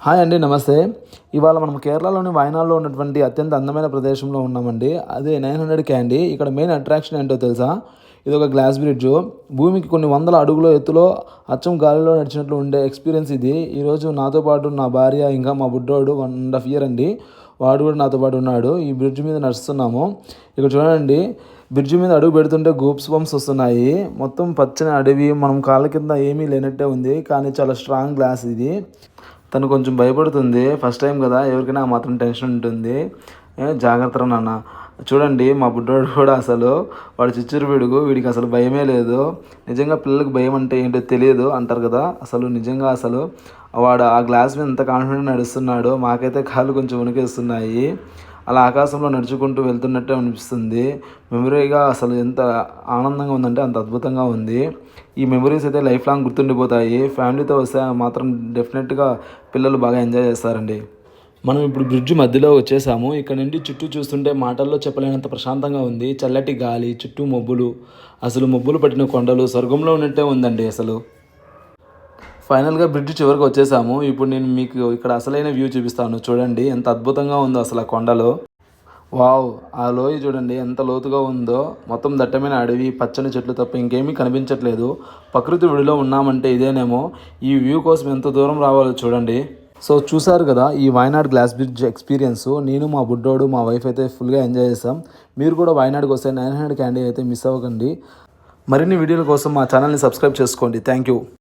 Hi అండి, నమస్తే. ఇవాళ మనం కేరళలోని వయనాడ్‌లో ఉన్నటువంటి అత్యంత అందమైన ప్రదేశంలో ఉన్నామండి. అదే 900 క్యాండీ. ఇక్కడ మెయిన్ అట్రాక్షన్ ఏంటో తెలుసా? ఇదొక గ్లాస్ బ్రిడ్జు. భూమికి కొన్ని వందల అడుగుల ఎత్తులో అచ్చం గాలిలో నడిచినట్లు ఉండే ఎక్స్‌పీరియన్స్ ఇది. ఈరోజు నాతో పాటు నా భార్య, ఇంకా మా బుడ్డోడు 1 ½ ఇయర్ అండి. వాడు కూడా నాతో పాటు ఉన్నాడు. ఈ బ్రిడ్జ్ మీద నడుస్తున్నాము. ఇక్కడ చూడండి, బ్రిడ్జ్ మీద అడుగు పెడుతుంటే గూప్స్ బంప్స్ వస్తున్నాయి. మొత్తం పచ్చని అడవి, మనం కాళ్ళ కింద ఏమీ లేనట్టే ఉంది. కానీ చాలా స్ట్రాంగ్ గ్లాస్ ఇది. తను కొంచెం భయపడుతుంది. ఫస్ట్ టైం కదా, ఎవరికైనా ఆ మాత్రం టెన్షన్ ఉంటుంది. జాగ్రత్తరా నాన్న. చూడండి, మా బుడ్డోడు కూడా అసలు వాడు చిచ్చురు పిడుగు, వీడికి అసలు భయమే లేదు. నిజంగా పిల్లలకు భయం అంటే ఏంటో తెలియదు అంటారు కదా, అసలు వాడు ఆ గ్లాస్ మీద ఎంత కాన్ఫిడెంట్ నడుస్తున్నాడో. మాకైతే కాళ్ళు కొంచెం వణికేస్తున్నాయి. అలా ఆకాశంలో నడుచుకుంటూ వెళ్తున్నట్టే అనిపిస్తుంది. మెమరీగా అసలు ఎంత ఆనందంగా ఉందంటే అంత అద్భుతంగా ఉంది. ఈ మెమరీస్ అయితే లైఫ్ లాంగ్ గుర్తుండిపోతాయి. ఫ్యామిలీతో వస్తే మాత్రం డెఫినెట్గా పిల్లలు బాగా ఎంజాయ్ చేస్తారండి. మనం ఇప్పుడు బ్రిడ్జ్ మధ్యలో వచ్చేసాము. ఇక్కడ నుండి చుట్టూ చూస్తుంటే మాటల్లో చెప్పలేనంత ప్రశాంతంగా ఉంది. చల్లటి గాలి, చుట్టూ మబ్బులు, అసలు మబ్బులు పట్టిన కొండలు, స్వర్గంలో ఉన్నట్టే ఉందండి అసలు. ఫైనల్గా బ్రిడ్జ్ చివరికి వచ్చేసాము. ఇప్పుడు నేను మీకు ఇక్కడ అసలైన వ్యూ చూపిస్తాను. చూడండి ఎంత అద్భుతంగా ఉందో అసలు ఆ కొండలో. వావ్! ఆ లోయ చూడండి ఎంత లోతుగా ఉందో. మొత్తం దట్టమైన అడవి, పచ్చని చెట్లు తప్ప ఇంకేమీ కనిపించట్లేదు. ప్రకృతి ఒడిలో ఉన్నామంటే ఇదేనేమో. ఈ వ్యూ కోసం ఎంత దూరం రావాలో చూడండి. సో చూసారు కదా, ఈ వయనాడ్ గ్లాస్ బ్రిడ్జ్ ఎక్స్పీరియన్స్. నేను, మా బుడ్డోడు, మా వైఫ్ అయితే ఫుల్గా ఎంజాయ్ చేసాం. మీరు కూడా వయనాడ్కి వస్తే 900 క్యాండీ అయితే మిస్ అవ్వకండి. మరిన్ని వీడియోల కోసం మా ఛానల్ని సబ్స్క్రైబ్ చేసుకోండి. Thank you.